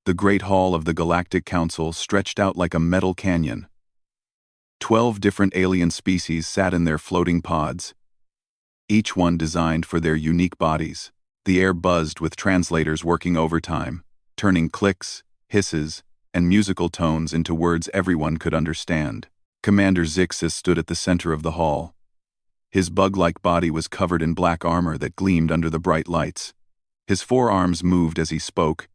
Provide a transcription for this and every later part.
The great hall of the Galactic Council stretched out like a metal canyon. 12 different alien species sat in their floating pods, each one designed for their unique bodies. The air buzzed with translators working overtime, turning clicks, hisses, and musical tones into words everyone could understand. Commander Zixus stood at the center of the hall. His bug-like body was covered in black armor that gleamed under the bright lights. His forearms moved as he spoke,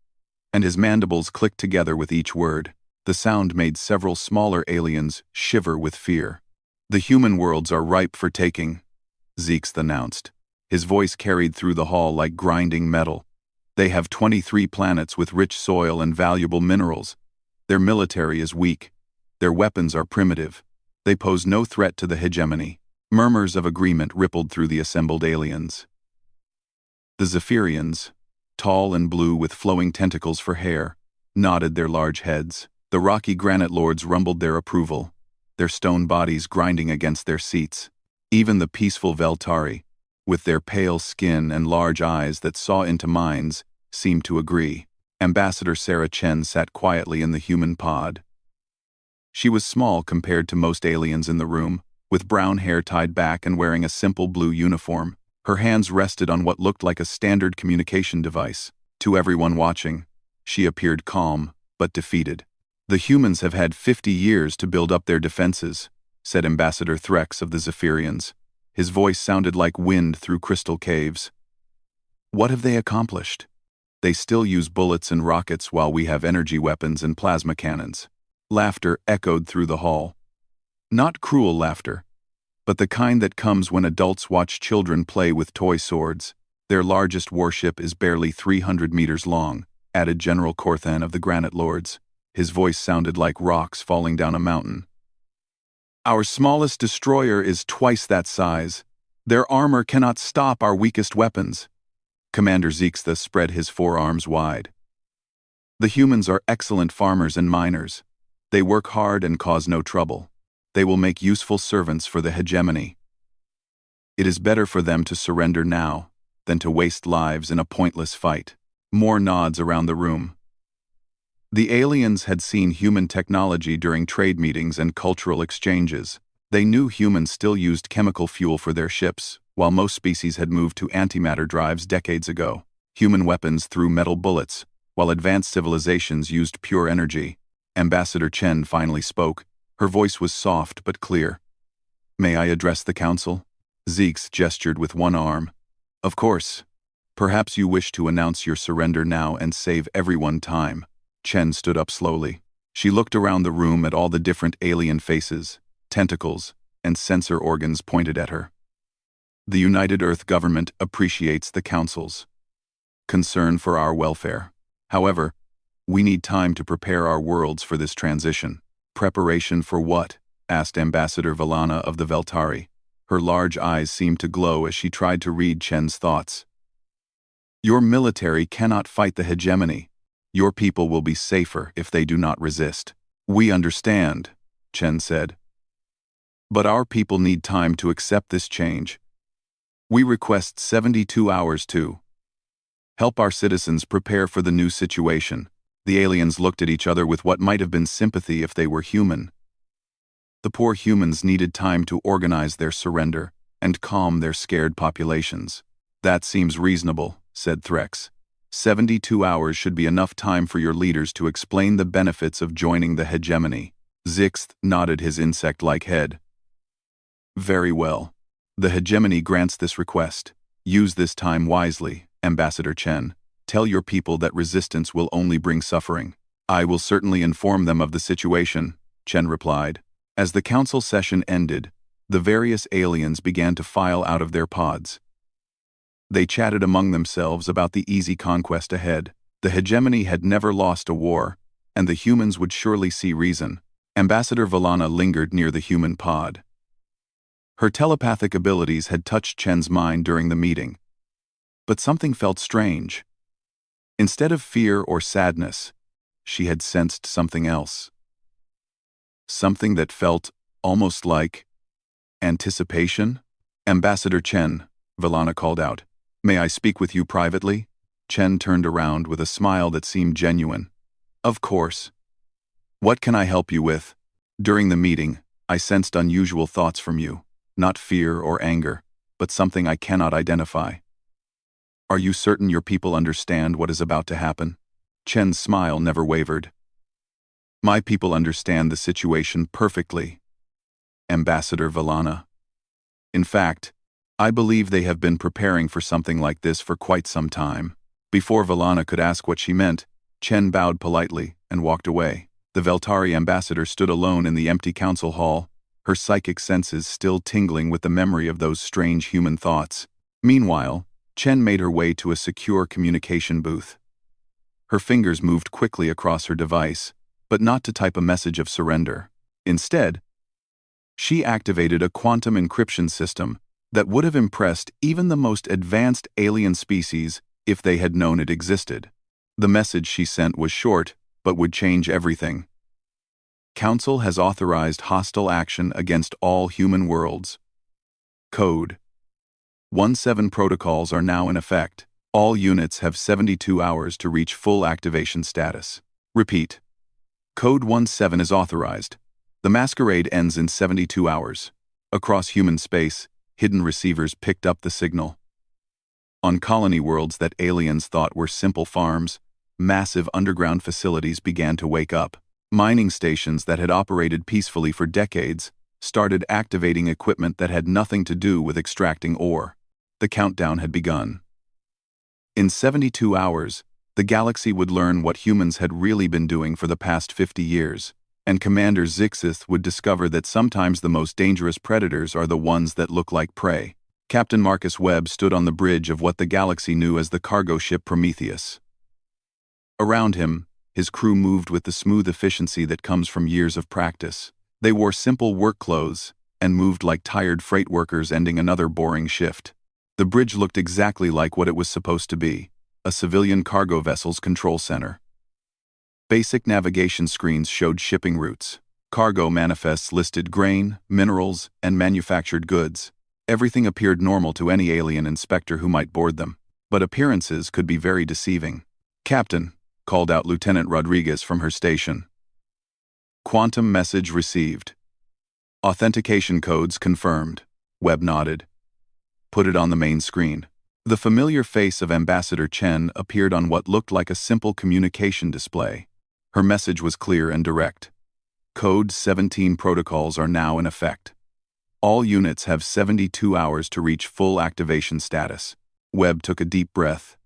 and his mandibles clicked together with each word. The sound made several smaller aliens shiver with fear. "The human worlds are ripe for taking," Zixus announced. His voice carried through the hall like grinding metal. "They have 23 planets with rich soil and valuable minerals. Their military is weak. Their weapons are primitive. They pose no threat to the hegemony." Murmurs of agreement rippled through the assembled aliens. The Zephyrians, tall and blue with flowing tentacles for hair, nodded their large heads. The rocky granite lords rumbled their approval, their stone bodies grinding against their seats. Even the peaceful Veltari, with their pale skin and large eyes that saw into minds, seemed to agree. Ambassador Sarah Chen sat quietly in the human pod. She was small compared to most aliens in the room, with brown hair tied back and wearing a simple blue uniform. Her hands rested on what looked like a standard communication device. To everyone watching, she appeared calm, but defeated. "The humans have had 50 years to build up their defenses," said Ambassador Threx of the Zephyrians. His voice sounded like wind through crystal caves. "What have they accomplished? They still use bullets and rockets while we have energy weapons and plasma cannons." Laughter echoed through the hall. Not cruel laughter, but the kind that comes when adults watch children play with toy swords. "Their largest warship is barely 300 meters long," added General Corthan of the Granite Lords. His voice sounded like rocks falling down a mountain. "Our smallest destroyer is twice that size. Their armor cannot stop our weakest weapons." Commander Zixus spread his forearms wide. "The humans are excellent farmers and miners. They work hard and cause no trouble. They will make useful servants for the hegemony. It is better for them to surrender now than to waste lives in a pointless fight." More nods around the room. The aliens had seen human technology during trade meetings and cultural exchanges. They knew humans still used chemical fuel for their ships, while most species had moved to antimatter drives decades ago. Human weapons threw metal bullets, while advanced civilizations used pure energy. Ambassador Chen finally spoke. Her voice was soft but clear. "May I address the council?" Zixus gestured with one arm. "Of course. Perhaps you wish to announce your surrender now and save everyone time." Chen stood up slowly. She looked around the room at all the different alien faces, tentacles, and sensor organs pointed at her. "The United Earth government appreciates the council's concern for our welfare. However, we need time to prepare our worlds for this transition." "Preparation for what?" asked Ambassador Valana of the Veltari. Her large eyes seemed to glow as she tried to read Chen's thoughts. "Your military cannot fight the hegemony. Your people will be safer if they do not resist." "We understand," Chen said. "But our people need time to accept this change. We request 72 hours to help our citizens prepare for the new situation." The aliens looked at each other with what might have been sympathy if they were human. The poor humans needed time to organize their surrender and calm their scared populations. "That seems reasonable," said Threx. 72 hours should be enough time for your leaders to explain the benefits of joining the hegemony." Zixus nodded his insect-like head. "Very well. The hegemony grants this request. Use this time wisely, Ambassador Chen. Tell your people that resistance will only bring suffering." "I will certainly inform them of the situation," Chen replied. As the council session ended, the various aliens began to file out of their pods. They chatted among themselves about the easy conquest ahead. The hegemony had never lost a war, and the humans would surely see reason. Ambassador Valana lingered near the human pod. Her telepathic abilities had touched Chen's mind during the meeting. But something felt strange. Instead of fear or sadness, she had sensed something else. Something that felt almost like anticipation. "Ambassador Chen," Valana called out. "May I speak with you privately?" Chen turned around with a smile that seemed genuine. Of course. What can I help you with? During the meeting, I sensed unusual thoughts from you, not fear or anger, but something I cannot identify. Are you certain your people understand what is about to happen? Chen's smile never wavered. My people understand the situation perfectly, Ambassador Valana. In fact, I believe they have been preparing for something like this for quite some time. Before Valana could ask what she meant, Chen bowed politely and walked away. The Veltari ambassador stood alone in the empty council hall, her psychic senses still tingling with the memory of those strange human thoughts. Meanwhile, Chen made her way to a secure communication booth. Her fingers moved quickly across her device, but not to type a message of surrender. Instead, she activated a quantum encryption system that would have impressed even the most advanced alien species if they had known it existed. The message she sent was short, but would change everything. Council has authorized hostile action against all human worlds. Code 17 protocols are now in effect. All units have 72 hours to reach full activation status. Repeat. Code 17 is authorized. The masquerade ends in 72 hours. Across human space, hidden receivers picked up the signal. On colony worlds that aliens thought were simple farms, massive underground facilities began to wake up. Mining stations that had operated peacefully for decades started activating equipment that had nothing to do with extracting ore. The countdown had begun. In 72 hours, the galaxy would learn what humans had really been doing for the past 50 years, and Commander Zixith would discover that sometimes the most dangerous predators are the ones that look like prey. Captain Marcus Webb stood on the bridge of what the galaxy knew as the cargo ship Prometheus. Around him, his crew moved with the smooth efficiency that comes from years of practice. They wore simple work clothes and moved like tired freight workers ending another boring shift. The bridge looked exactly like what it was supposed to be, a civilian cargo vessel's control center. Basic navigation screens showed shipping routes. Cargo manifests listed grain, minerals, and manufactured goods. Everything appeared normal to any alien inspector who might board them, but appearances could be very deceiving. "Captain," called out Lieutenant Rodriguez from her station. "Quantum message received. Authentication codes confirmed." Webb nodded. "Put it on the main screen." The familiar face of Ambassador Chen appeared on what looked like a simple communication display. Her message was clear and direct. Code 17 protocols are now in effect. All units have 72 hours to reach full activation status. Webb took a deep breath.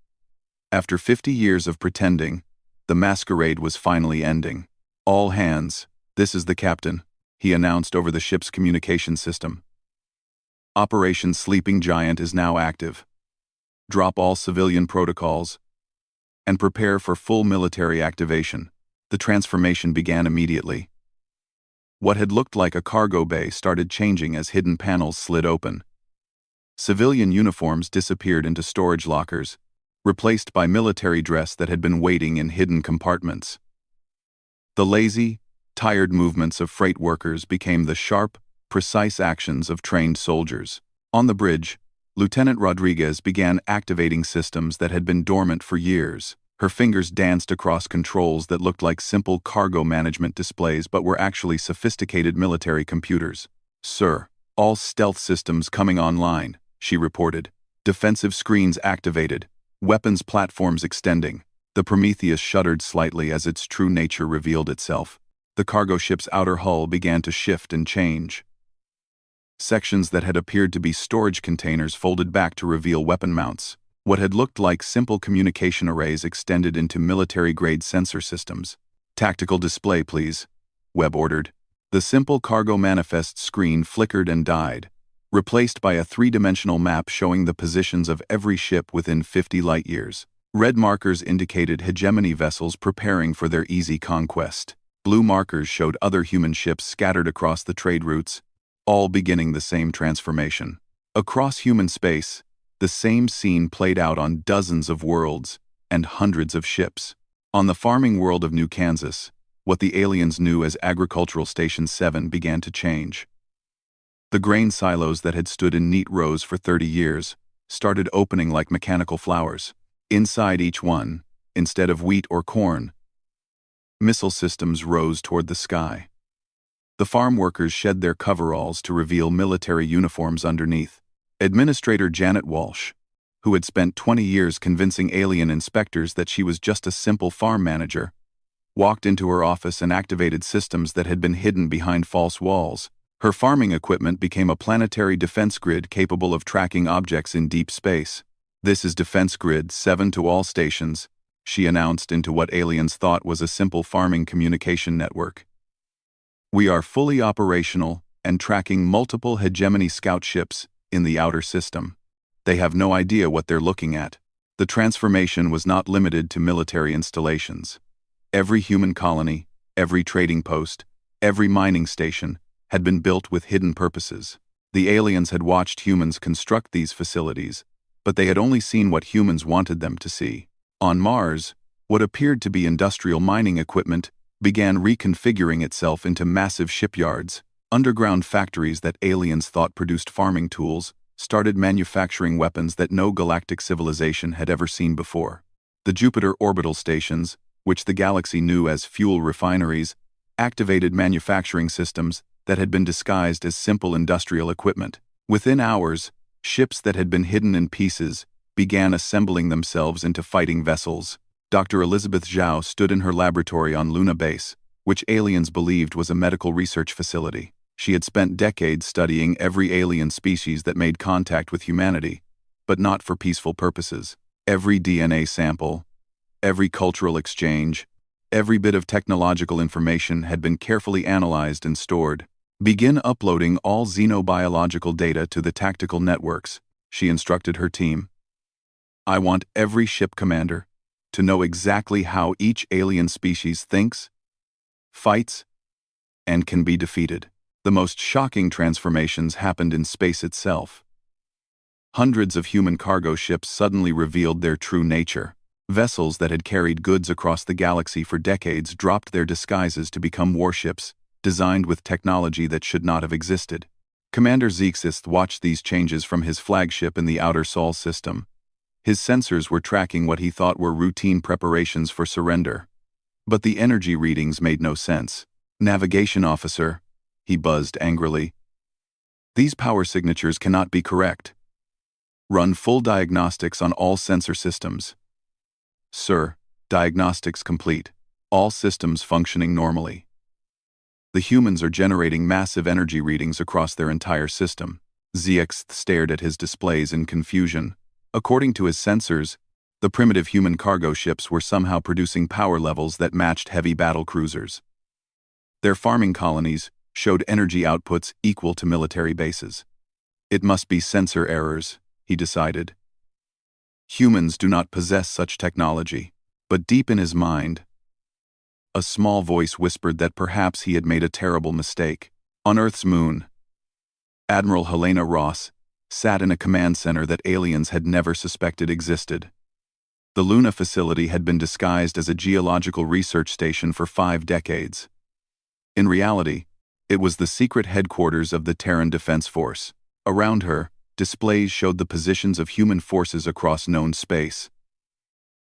After 50 years of pretending, the masquerade was finally ending. "All hands, this is the captain," he announced over the ship's communication system. "Operation Sleeping Giant is now active. Drop all civilian protocols and prepare for full military activation." The transformation began immediately. What had looked like a cargo bay started changing as hidden panels slid open. Civilian uniforms disappeared into storage lockers, replaced by military dress that had been waiting in hidden compartments. The lazy, tired movements of freight workers became the sharp, precise actions of trained soldiers. On the bridge, Lieutenant Rodriguez began activating systems that had been dormant for years. Her fingers danced across controls that looked like simple cargo management displays but were actually sophisticated military computers. "Sir, all stealth systems coming online," she reported. "Defensive screens activated. Weapons platforms extending." The Prometheus shuddered slightly as its true nature revealed itself. The cargo ship's outer hull began to shift and change. Sections that had appeared to be storage containers folded back to reveal weapon mounts. What had looked like simple communication arrays extended into military-grade sensor systems. "Tactical display, please," Webb ordered. The simple cargo manifest screen flickered and died, replaced by a three-dimensional map showing the positions of every ship within 50 light-years. Red markers indicated hegemony vessels preparing for their easy conquest. Blue markers showed other human ships scattered across the trade routes, all beginning the same transformation. Across human space, the same scene played out on dozens of worlds and hundreds of ships. On the farming world of New Kansas, what the aliens knew as Agricultural Station 7 began to change. The grain silos that had stood in neat rows for 30 years started opening like mechanical flowers. Inside each one, instead of wheat or corn, Missile systems rose toward the sky. The farm workers shed their coveralls to reveal military uniforms underneath. Administrator Janet Walsh, who had spent 20 years convincing alien inspectors that she was just a simple farm manager, walked into her office and activated systems that had been hidden behind false walls. Her farming equipment became a planetary defense grid capable of tracking objects in deep space. "This is Defense Grid 7 to all stations," she announced into what aliens thought was a simple farming communication network. "We are fully operational and tracking multiple hegemony scout ships in the outer system. They have no idea what they're looking at." The transformation was not limited to military installations. Every human colony, every trading post, every mining station had been built with hidden purposes. The aliens had watched humans construct these facilities, but they had only seen what humans wanted them to see. On Mars, what appeared to be industrial mining equipment began reconfiguring itself into massive shipyards. Underground factories that aliens thought produced farming tools started manufacturing weapons that no galactic civilization had ever seen before. The Jupiter orbital stations, which the galaxy knew as fuel refineries, activated manufacturing systems that had been disguised as simple industrial equipment. Within hours, ships that had been hidden in pieces began assembling themselves into fighting vessels. Dr. Elizabeth Zhao stood in her laboratory on Luna Base, which aliens believed was a medical research facility. She had spent decades studying every alien species that made contact with humanity, but not for peaceful purposes. Every DNA sample, every cultural exchange, every bit of technological information had been carefully analyzed and stored. "Begin uploading all xenobiological data to the tactical networks," she instructed her team. "I want every ship commander to know exactly how each alien species thinks, fights, and can be defeated." The most shocking transformations happened in space itself. Hundreds of human cargo ships suddenly revealed their true nature. Vessels that had carried goods across the galaxy for decades dropped their disguises to become warships, designed with technology that should not have existed. Commander Zexith watched these changes from his flagship in the outer Sol system. His sensors were tracking what he thought were routine preparations for surrender. But the energy readings made no sense. "Navigation officer," he buzzed angrily, "these power signatures cannot be correct. Run full diagnostics on all sensor systems." "Sir, diagnostics complete. All systems functioning normally." "The humans are generating massive energy readings across their entire system." Zexith stared at his displays in confusion. According to his sensors, the primitive human cargo ships were somehow producing power levels that matched heavy battle cruisers. Their farming colonies showed energy outputs equal to military bases. It must be sensor errors, he decided. Humans do not possess such technology. But deep in his mind, a small voice whispered that perhaps he had made a terrible mistake. On Earth's moon, Admiral Helena Ross sat in a command center that aliens had never suspected existed. The Luna facility had been disguised as a geological research station for 5 decades. In reality, it was the secret headquarters of the Terran Defense Force. Around her, displays showed the positions of human forces across known space.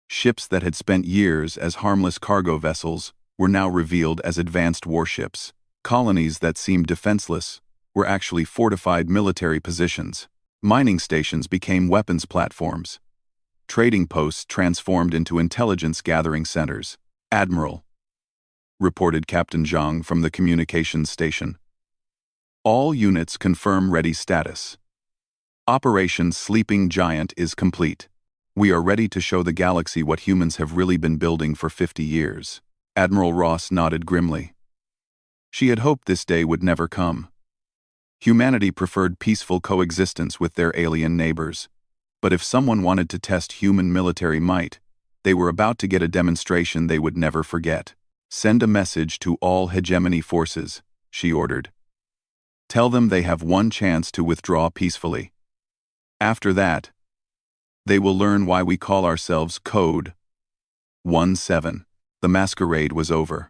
Ships that had spent years as harmless cargo vessels were now revealed as advanced warships. Colonies that seemed defenseless were actually fortified military positions. Mining stations became weapons platforms. Trading posts transformed into intelligence-gathering centers. "Admiral," reported Captain Zhang from the communications station. "All units confirm ready status. Operation Sleeping Giant is complete. We are ready to show the galaxy what humans have really been building for 50 years. Admiral Ross nodded grimly. She had hoped this day would never come. Humanity preferred peaceful coexistence with their alien neighbors. But if someone wanted to test human military might, they were about to get a demonstration they would never forget. "Send a message to all hegemony forces," she ordered. "Tell them they have one chance to withdraw peacefully. After that, they will learn why we call ourselves Code 17. The masquerade was over.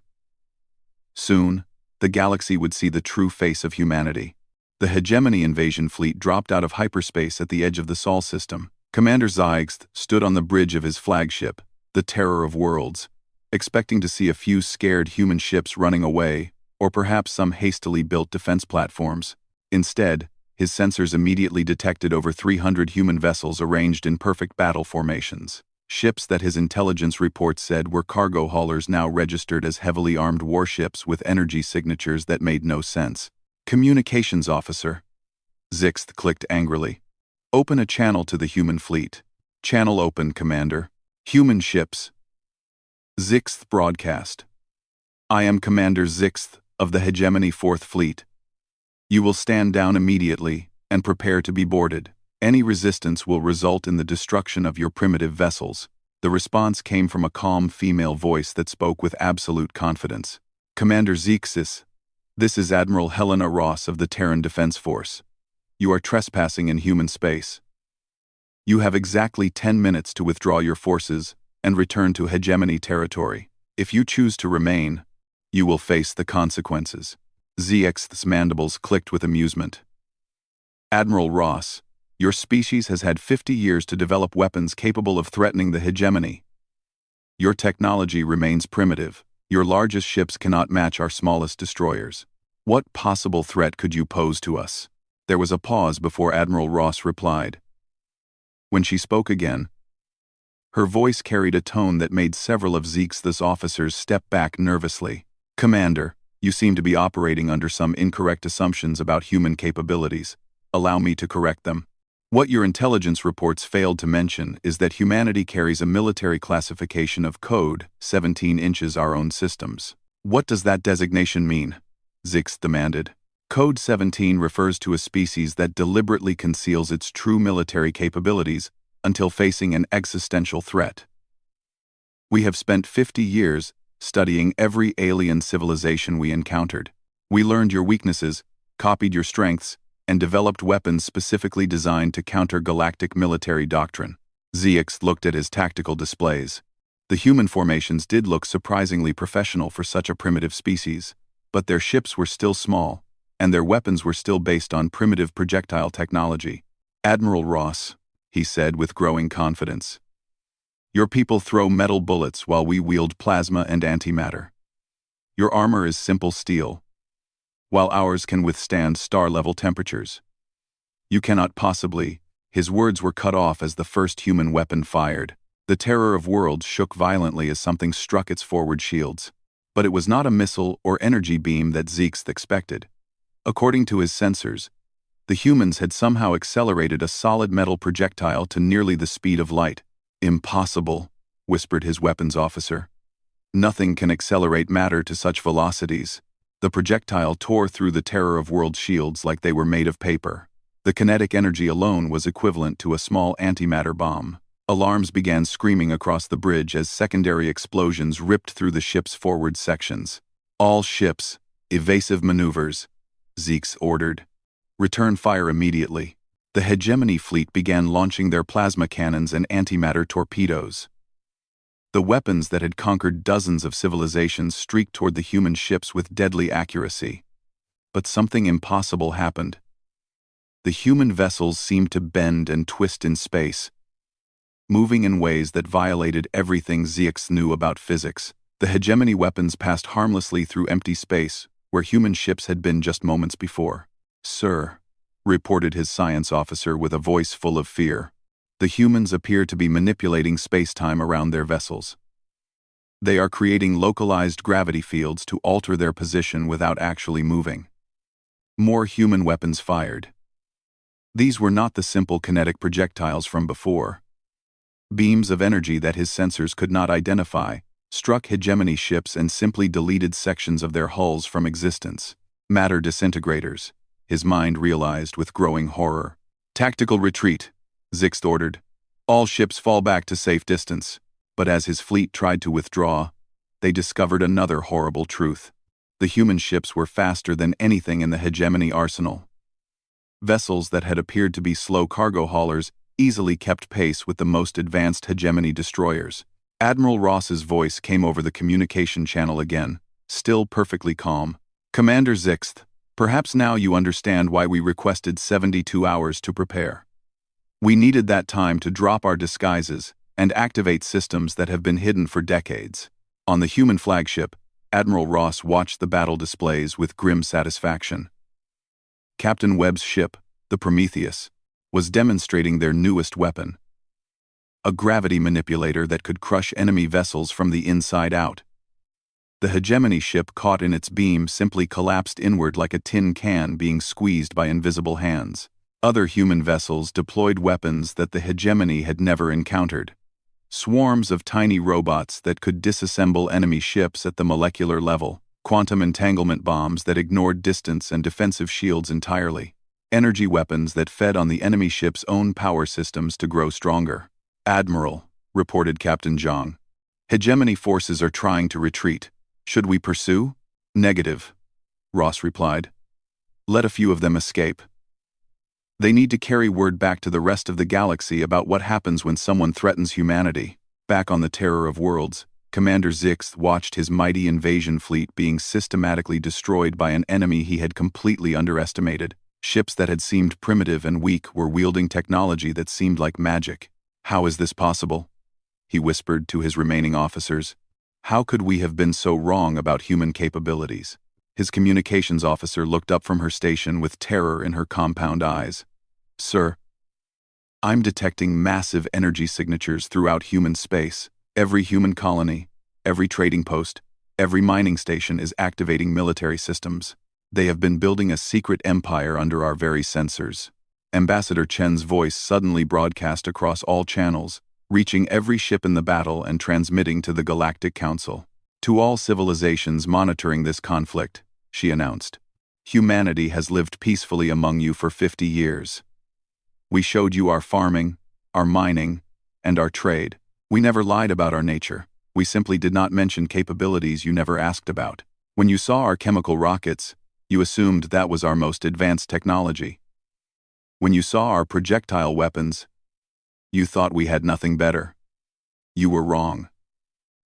Soon, the galaxy would see the true face of humanity. The hegemony invasion fleet dropped out of hyperspace at the edge of the Sol system. Commander Zexith stood on the bridge of his flagship, the Terror of Worlds, expecting to see a few scared human ships running away, or perhaps some hastily built defense platforms. Instead, his sensors immediately detected over 300 human vessels arranged in perfect battle formations. Ships that his intelligence report said were cargo haulers now registered as heavily armed warships with energy signatures that made no sense. Communications officer. Zixth clicked angrily. Open a channel to the human fleet. Channel open, Commander. Human ships. Zixth broadcast. I am Commander Zixth of the Hegemony 4th Fleet. You will stand down immediately and prepare to be boarded. Any resistance will result in the destruction of your primitive vessels. The response came from a calm female voice that spoke with absolute confidence. Commander Zixis, this is Admiral Helena Ross of the Terran Defense Force. You are trespassing in human space. You have exactly 10 minutes to withdraw your forces and return to Hegemony territory. If you choose to remain, you will face the consequences. Zix's mandibles clicked with amusement. Admiral Ross, your species has had 50 years to develop weapons capable of threatening the hegemony. Your technology remains primitive. Your largest ships cannot match our smallest destroyers. What possible threat could you pose to us? There was a pause before Admiral Ross replied. When she spoke again, her voice carried a tone that made several of Zix's officers step back nervously. Commander, you seem to be operating under some incorrect assumptions about human capabilities. Allow me to correct them. What your intelligence reports failed to mention is that humanity carries a military classification of Code 17 inches our own systems. What does that designation mean? Zix demanded. Code 17 refers to a species that deliberately conceals its true military capabilities until facing an existential threat. We have spent 50 years studying every alien civilization we encountered. We learned your weaknesses, copied your strengths, and developed weapons specifically designed to counter galactic military doctrine. Zix looked at his tactical displays. The human formations did look surprisingly professional for such a primitive species, but their ships were still small, and their weapons were still based on primitive projectile technology. Admiral Ross, he said with growing confidence. Your people throw metal bullets while we wield plasma and antimatter. Your armor is simple steel, while ours can withstand star-level temperatures. You cannot possibly. His words were cut off as the first human weapon fired. The terror of worlds shook violently as something struck its forward shields. But it was not a missile or energy beam that Zix expected. According to his sensors, the humans had somehow accelerated a solid metal projectile to nearly the speed of light. Impossible, whispered his weapons officer. Nothing can accelerate matter to such velocities. The projectile tore through the terror of world shields like they were made of paper. The kinetic energy alone was equivalent to a small antimatter bomb. Alarms began screaming across the bridge as secondary explosions ripped through the ship's forward sections. All ships, evasive maneuvers, Zix ordered. Return fire immediately. The Hegemony fleet began launching their plasma cannons and antimatter torpedoes. The weapons that had conquered dozens of civilizations streaked toward the human ships with deadly accuracy. But something impossible happened. The human vessels seemed to bend and twist in space, moving in ways that violated everything Zix knew about physics. The hegemony weapons passed harmlessly through empty space, where human ships had been just moments before. Sir, reported his science officer with a voice full of fear. The humans appear to be manipulating space-time around their vessels. They are creating localized gravity fields to alter their position without actually moving. More human weapons fired. These were not the simple kinetic projectiles from before. Beams of energy that his sensors could not identify struck hegemony ships and simply deleted sections of their hulls from existence. Matter disintegrators, his mind realized with growing horror. Tactical retreat, Zix ordered. All ships fall back to safe distance. But as his fleet tried to withdraw, they discovered another horrible truth. The human ships were faster than anything in the hegemony arsenal. Vessels that had appeared to be slow cargo haulers easily kept pace with the most advanced hegemony destroyers. Admiral Ross's voice came over the communication channel again, still perfectly calm. Commander Zix, perhaps now you understand why we requested 72 hours to prepare. We needed that time to drop our disguises and activate systems that have been hidden for decades. On the human flagship, Admiral Ross watched the battle displays with grim satisfaction. Captain Webb's ship, the Prometheus, was demonstrating their newest weapon, a gravity manipulator that could crush enemy vessels from the inside out. The hegemony ship caught in its beam simply collapsed inward like a tin can being squeezed by invisible hands. Other human vessels deployed weapons that the hegemony had never encountered. Swarms of tiny robots that could disassemble enemy ships at the molecular level, quantum entanglement bombs that ignored distance and defensive shields entirely, energy weapons that fed on the enemy ship's own power systems to grow stronger. "Admiral," reported Captain Zhang, "hegemony forces are trying to retreat. Should we pursue?" "Negative," Ross replied. "Let a few of them escape. They need to carry word back to the rest of the galaxy about what happens when someone threatens humanity." Back on the Terror of Worlds, Commander Zixth watched his mighty invasion fleet being systematically destroyed by an enemy he had completely underestimated. Ships that had seemed primitive and weak were wielding technology that seemed like magic. "How is this possible?" he whispered to his remaining officers. "How could we have been so wrong about human capabilities?" His communications officer looked up from her station with terror in her compound eyes. "Sir, I'm detecting massive energy signatures throughout human space. Every human colony, every trading post, every mining station is activating military systems. They have been building a secret empire under our very sensors." Ambassador Chen's voice suddenly broadcast across all channels, reaching every ship in the battle and transmitting to the Galactic Council. "To all civilizations monitoring this conflict," she announced, "humanity has lived peacefully among you for 50 years. We showed you our farming, our mining, and our trade. We never lied about our nature. We simply did not mention capabilities you never asked about. When you saw our chemical rockets, you assumed that was our most advanced technology. When you saw our projectile weapons, you thought we had nothing better. You were wrong."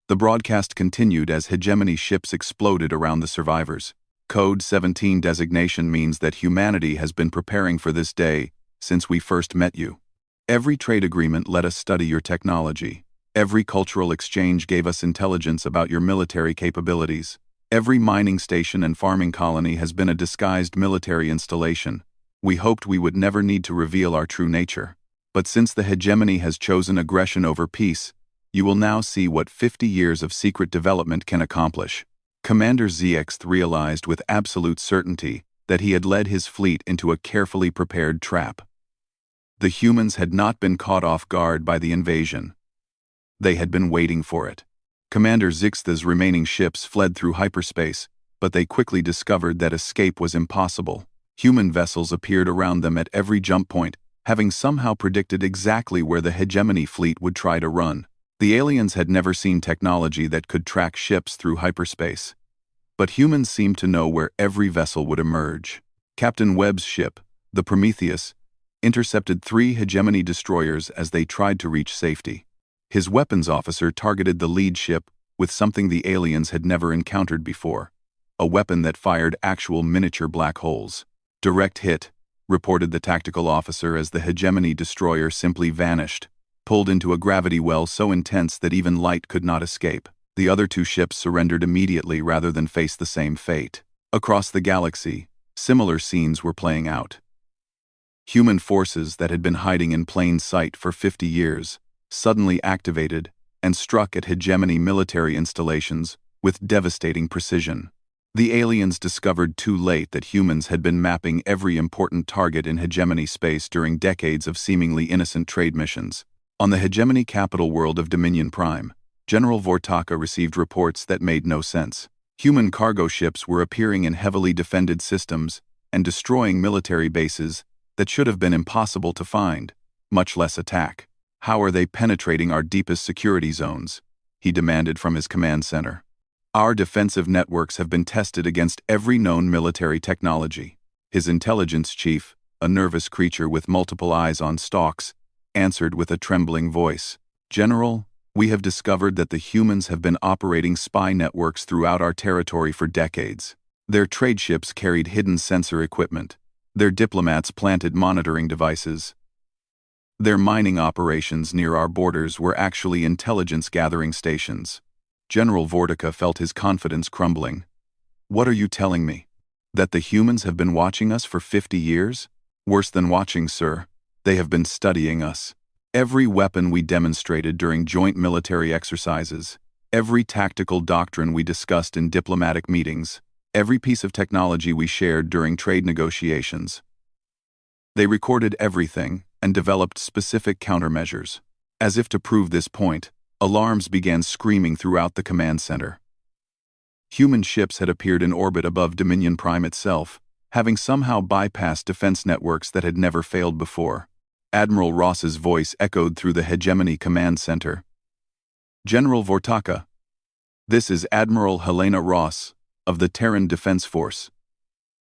The broadcast continued as hegemony ships exploded around the survivors. Code 17 designation means that humanity has been preparing for this day since we first met you. Every trade agreement let us study your technology. Every cultural exchange gave us intelligence about your military capabilities. Every mining station and farming colony has been a disguised military installation. We hoped we would never need to reveal our true nature. But since the hegemony has chosen aggression over peace, you will now see what 50 years of secret development can accomplish." Commander Zixth realized with absolute certainty that he had led his fleet into a carefully prepared trap. The humans had not been caught off guard by the invasion. They had been waiting for it. Commander Zixth's remaining ships fled through hyperspace, but they quickly discovered that escape was impossible. Human vessels appeared around them at every jump point, having somehow predicted exactly where the hegemony fleet would try to run. The aliens had never seen technology that could track ships through hyperspace. But humans seemed to know where every vessel would emerge. Captain Webb's ship, the Prometheus, intercepted 3 hegemony destroyers as they tried to reach safety. His weapons officer targeted the lead ship with something the aliens had never encountered before, a weapon that fired actual miniature black holes. "Direct hit," reported the tactical officer as the hegemony destroyer simply vanished, pulled into a gravity well so intense that even light could not escape. The other 2 ships surrendered immediately rather than face the same fate. Across the galaxy, similar scenes were playing out. Human forces that had been hiding in plain sight for 50 years suddenly activated and struck at hegemony military installations with devastating precision. The aliens discovered too late that humans had been mapping every important target in hegemony space during decades of seemingly innocent trade missions. On the hegemony capital world of Dominion Prime, General Vortaka received reports that made no sense. Human cargo ships were appearing in heavily defended systems and destroying military bases that should have been impossible to find, much less attack. "How are they penetrating our deepest security zones?" he demanded from his command center. "Our defensive networks have been tested against every known military technology." His intelligence chief, a nervous creature with multiple eyes on stalks, answered with a trembling voice. "General, we have discovered that the humans have been operating spy networks throughout our territory for decades. Their trade ships carried hidden sensor equipment. Their diplomats planted monitoring devices. Their mining operations near our borders were actually intelligence-gathering stations." General Vortica felt his confidence crumbling. What are you telling me? That the humans have been watching us for 50 years? Worse than watching, sir. They have been studying us. Every weapon we demonstrated during joint military exercises, every tactical doctrine we discussed in diplomatic meetings, every piece of technology we shared during trade negotiations. They recorded everything and developed specific countermeasures. As if to prove this point, alarms began screaming throughout the command center. Human ships had appeared in orbit above Dominion Prime itself, having somehow bypassed defense networks that had never failed before. Admiral Ross's voice echoed through the Hegemony Command Center. General Vortica. This is Admiral Helena Ross, of the Terran Defense Force.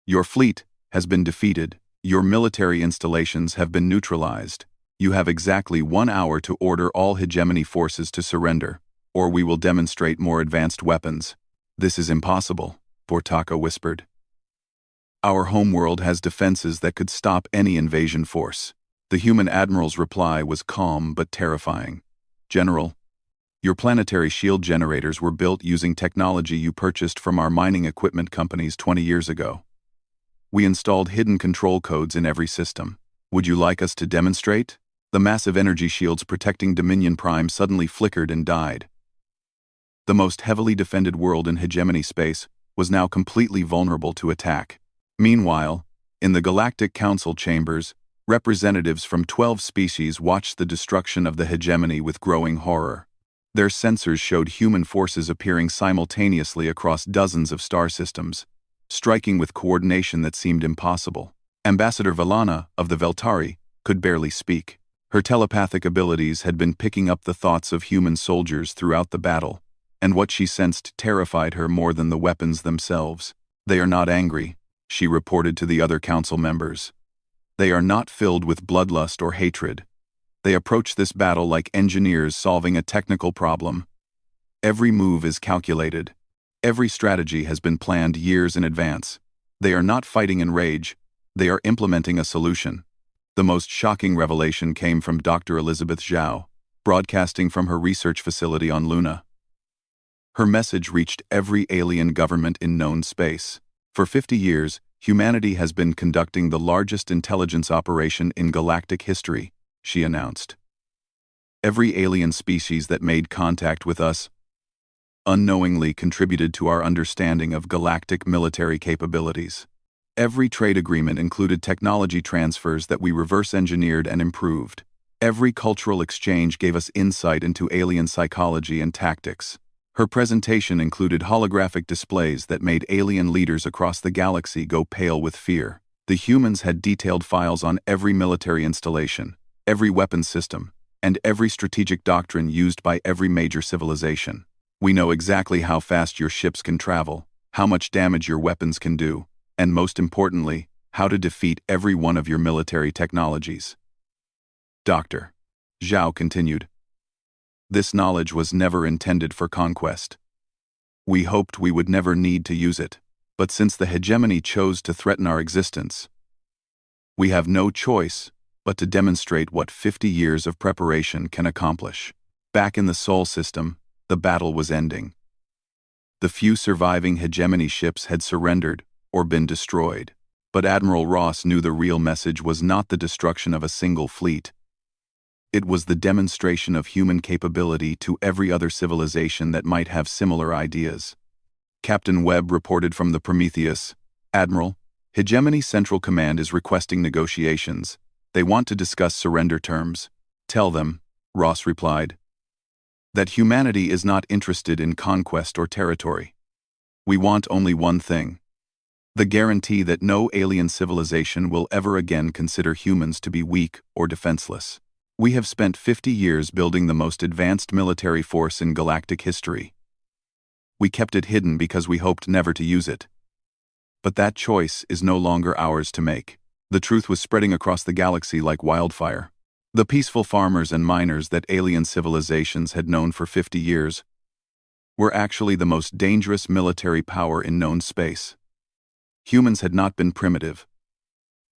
Your fleet has been defeated. Your military installations have been neutralized. You have exactly 1 hour to order all hegemony forces to surrender, or we will demonstrate more advanced weapons. This is impossible, Vortica whispered. Our homeworld has defenses that could stop any invasion force. The human admiral's reply was calm but terrifying. General, your planetary shield generators were built using technology you purchased from our mining equipment companies 20 years ago. We installed hidden control codes in every system. Would you like us to demonstrate? The massive energy shields protecting Dominion Prime suddenly flickered and died. The most heavily defended world in hegemony space was now completely vulnerable to attack. Meanwhile, in the Galactic Council chambers, representatives from 12 species watched the destruction of the hegemony with growing horror. Their sensors showed human forces appearing simultaneously across dozens of star systems, striking with coordination that seemed impossible. Ambassador Valana, of the Veltari, could barely speak. Her telepathic abilities had been picking up the thoughts of human soldiers throughout the battle, and what she sensed terrified her more than the weapons themselves. They are not angry, she reported to the other council members. They are not filled with bloodlust or hatred. They approach this battle like engineers solving a technical problem. Every move is calculated. Every strategy has been planned years in advance. They are not fighting in rage. They are implementing a solution. The most shocking revelation came from Dr. Elizabeth Zhao, broadcasting from her research facility on Luna. Her message reached every alien government in known space. For 50 years, humanity has been conducting the largest intelligence operation in galactic history, she announced. Every alien species that made contact with us unknowingly contributed to our understanding of galactic military capabilities. Every trade agreement included technology transfers that we reverse-engineered and improved. Every cultural exchange gave us insight into alien psychology and tactics. Her presentation included holographic displays that made alien leaders across the galaxy go pale with fear. The humans had detailed files on every military installation, every weapon system, and every strategic doctrine used by every major civilization. We know exactly how fast your ships can travel, how much damage your weapons can do, and most importantly, how to defeat every one of your military technologies. Dr. Zhao continued. This knowledge was never intended for conquest. We hoped we would never need to use it, but since the hegemony chose to threaten our existence, we have no choice but to demonstrate what 50 years of preparation can accomplish. Back in the Sol system, the battle was ending. The few surviving hegemony ships had surrendered or been destroyed, but Admiral Ross knew the real message was not the destruction of a single fleet. It was the demonstration of human capability to every other civilization that might have similar ideas. Captain Webb reported from the Prometheus, Admiral, Hegemony Central Command is requesting negotiations. They want to discuss surrender terms. Tell them, Ross replied, that humanity is not interested in conquest or territory. We want only one thing: the guarantee that no alien civilization will ever again consider humans to be weak or defenseless. We have spent 50 years building the most advanced military force in galactic history. We kept it hidden because we hoped never to use it. But that choice is no longer ours to make. The truth was spreading across the galaxy like wildfire. The peaceful farmers and miners that alien civilizations had known for 50 years were actually the most dangerous military power in known space. Humans had not been primitive.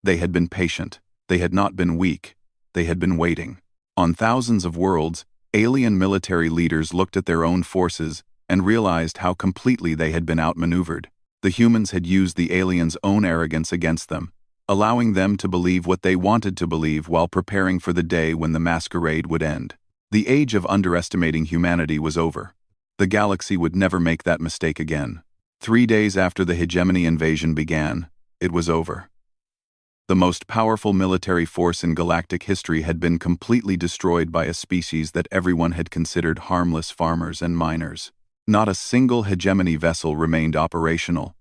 They had been patient. They had not been weak. They had been waiting. On thousands of worlds, alien military leaders looked at their own forces and realized how completely they had been outmaneuvered. The humans had used the aliens' own arrogance against them, allowing them to believe what they wanted to believe while preparing for the day when the masquerade would end. The age of underestimating humanity was over. The galaxy would never make that mistake again. 3 days after the hegemony invasion began, it was over. The most powerful military force in galactic history had been completely destroyed by a species that everyone had considered harmless: farmers and miners. Not a single hegemony vessel remained operational,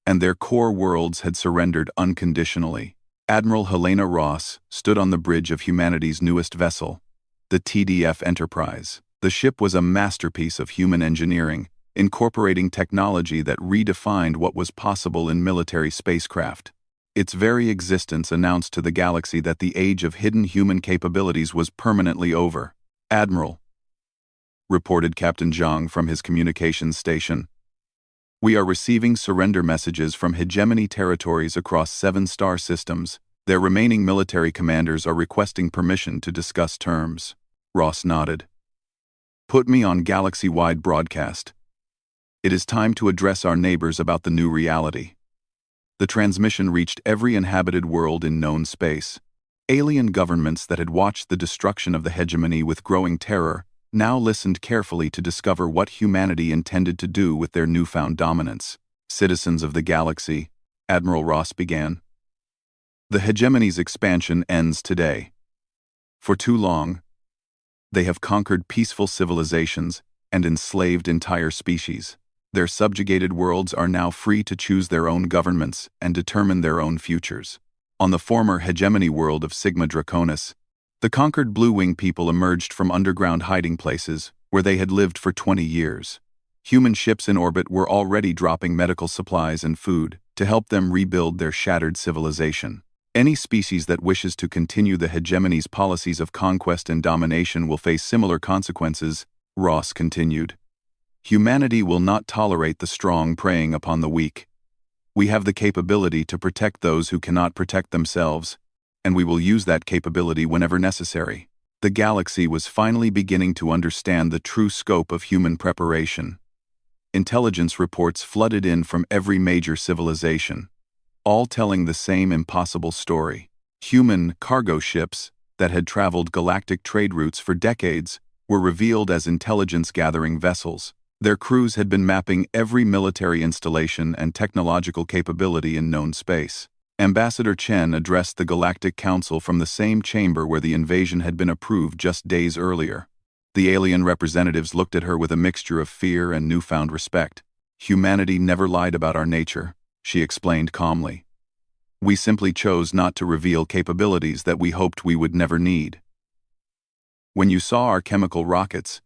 and their core worlds had surrendered unconditionally. Admiral Helena Ross stood on the bridge of humanity's newest vessel, the TDF Enterprise. The ship was a masterpiece of human engineering, incorporating technology that redefined what was possible in military spacecraft. Its very existence announced to the galaxy that the age of hidden human capabilities was permanently over. "Admiral," reported Captain Zhang from his communications station, "we are receiving surrender messages from hegemony territories across 7 star systems. Their remaining military commanders are requesting permission to discuss terms." Ross nodded. "Put me on galaxy-wide broadcast. It is time to address our neighbors about the new reality." The transmission reached every inhabited world in known space. Alien governments that had watched the destruction of the hegemony with growing terror now listened carefully to discover what humanity intended to do with their newfound dominance. "Citizens of the galaxy," Admiral Ross began, "the hegemony's expansion ends today. For too long, they have conquered peaceful civilizations and enslaved entire species. Their subjugated worlds are now free to choose their own governments and determine their own futures. On the former hegemony world of Sigma Draconis, the conquered Blue-Wing people emerged from underground hiding places where they had lived for 20 years. Human ships in orbit were already dropping medical supplies and food to help them rebuild their shattered civilization. Any species that wishes to continue the hegemony's policies of conquest and domination will face similar consequences," Ross continued. "Humanity will not tolerate the strong preying upon the weak. We have the capability to protect those who cannot protect themselves, and we will use that capability whenever necessary." The galaxy was finally beginning to understand the true scope of human preparation. Intelligence reports flooded in from every major civilization, all telling the same impossible story. Human cargo ships that had traveled galactic trade routes for decades were revealed as intelligence-gathering vessels. Their crews had been mapping every military installation and technological capability in known space. Ambassador Chen addressed the Galactic Council from the same chamber where the invasion had been approved just days earlier. The alien representatives looked at her with a mixture of fear and newfound respect. "Humanity never lied about our nature," she explained calmly. "We simply chose not to reveal capabilities that we hoped we would never need. When you saw our chemical rockets,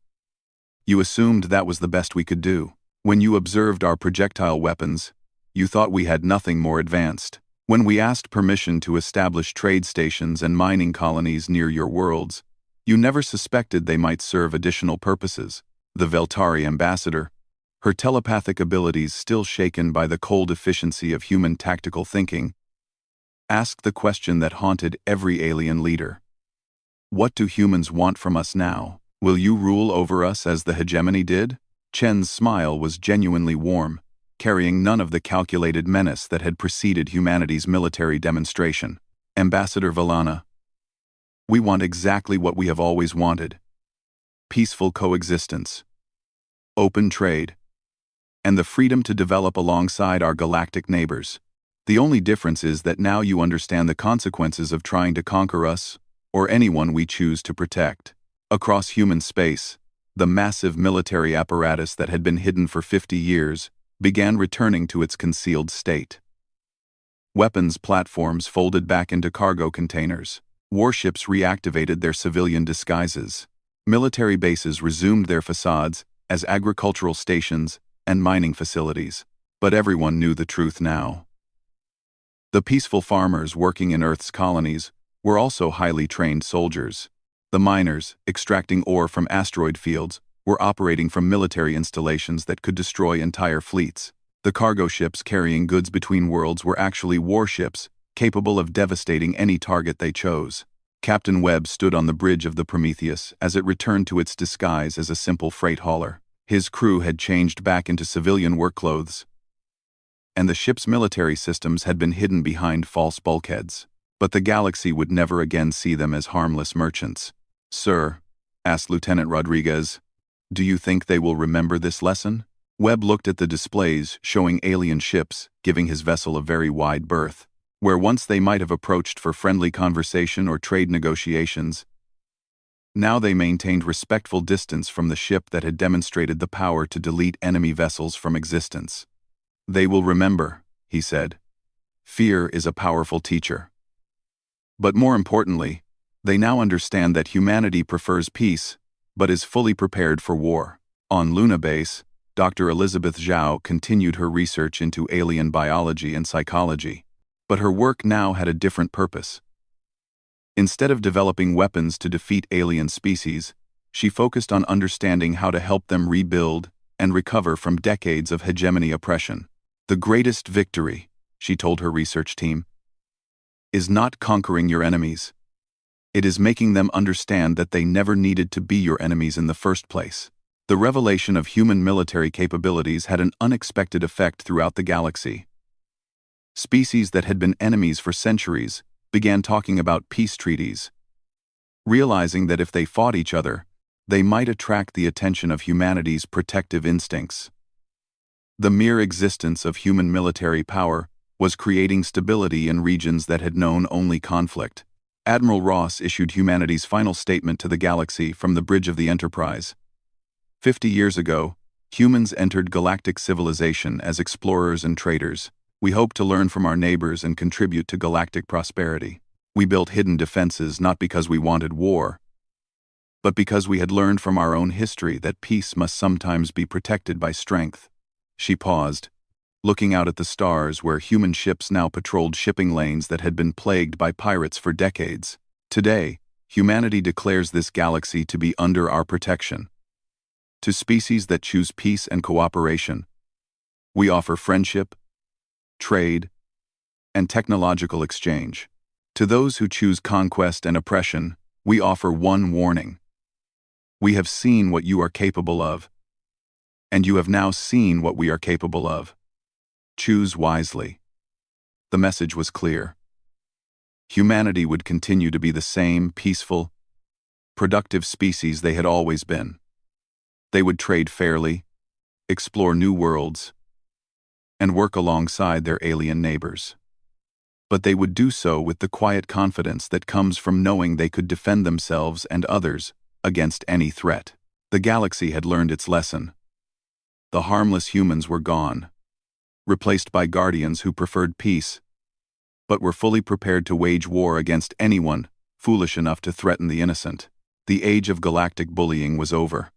you assumed that was the best we could do. When you observed our projectile weapons, you thought we had nothing more advanced. When we asked permission to establish trade stations and mining colonies near your worlds, you never suspected they might serve additional purposes." The Veltari ambassador, her telepathic abilities still shaken by the cold efficiency of human tactical thinking, asked the question that haunted every alien leader. "What do humans want from us now? Will you rule over us as the hegemony did?" Chen's smile was genuinely warm, carrying none of the calculated menace that had preceded humanity's military demonstration. "Ambassador Valana, we want exactly what we have always wanted: peaceful coexistence, open trade, and the freedom to develop alongside our galactic neighbors. The only difference is that now you understand the consequences of trying to conquer us, or anyone we choose to protect." Across human space, the massive military apparatus that had been hidden for 50 years began returning to its concealed state. Weapons platforms folded back into cargo containers. Warships reactivated their civilian disguises. Military bases resumed their facades as agricultural stations and mining facilities. But everyone knew the truth now. The peaceful farmers working in Earth's colonies were also highly trained soldiers. The miners, extracting ore from asteroid fields, were operating from military installations that could destroy entire fleets. The cargo ships carrying goods between worlds were actually warships, capable of devastating any target they chose. Captain Webb stood on the bridge of the Prometheus as it returned to its disguise as a simple freight hauler. His crew had changed back into civilian work clothes, and the ship's military systems had been hidden behind false bulkheads. But the galaxy would never again see them as harmless merchants. "Sir," asked Lieutenant Rodriguez, "do you think they will remember this lesson?" Webb looked at the displays showing alien ships, giving his vessel a very wide berth. Where once they might have approached for friendly conversation or trade negotiations, now they maintained respectful distance from the ship that had demonstrated the power to delete enemy vessels from existence. "They will remember," he said. "Fear is a powerful teacher. But more importantly, they now understand that humanity prefers peace, but is fully prepared for war." On Luna Base, Dr. Elizabeth Zhao continued her research into alien biology and psychology. But her work now had a different purpose. Instead of developing weapons to defeat alien species, she focused on understanding how to help them rebuild and recover from decades of hegemony oppression. "The greatest victory," she told her research team, "is not conquering your enemies. It is making them understand that they never needed to be your enemies in the first place." The revelation of human military capabilities had an unexpected effect throughout the galaxy. Species that had been enemies for centuries began talking about peace treaties, realizing that if they fought each other, they might attract the attention of humanity's protective instincts. The mere existence of human military power was creating stability in regions that had known only conflict. Admiral Ross issued humanity's final statement to the galaxy from the bridge of the Enterprise. 50 years ago, humans entered galactic civilization as explorers and traders. We hoped to learn from our neighbors and contribute to galactic prosperity. We built hidden defenses not because we wanted war, but because we had learned from our own history that peace must sometimes be protected by strength. She paused, looking out at the stars where human ships now patrolled shipping lanes that had been plagued by pirates for decades. "Today, humanity declares this galaxy to be under our protection. To species that choose peace and cooperation, we offer friendship, trade, and technological exchange. To those who choose conquest and oppression, we offer one warning. We have seen what you are capable of, and you have now seen what we are capable of. Choose wisely." The message was clear. Humanity would continue to be the same peaceful, productive species they had always been. They would trade fairly, explore new worlds, and work alongside their alien neighbors. But they would do so with the quiet confidence that comes from knowing they could defend themselves and others against any threat. The galaxy had learned its lesson. The harmless humans were gone, replaced by guardians who preferred peace, but were fully prepared to wage war against anyone foolish enough to threaten the innocent. The age of galactic bullying was over.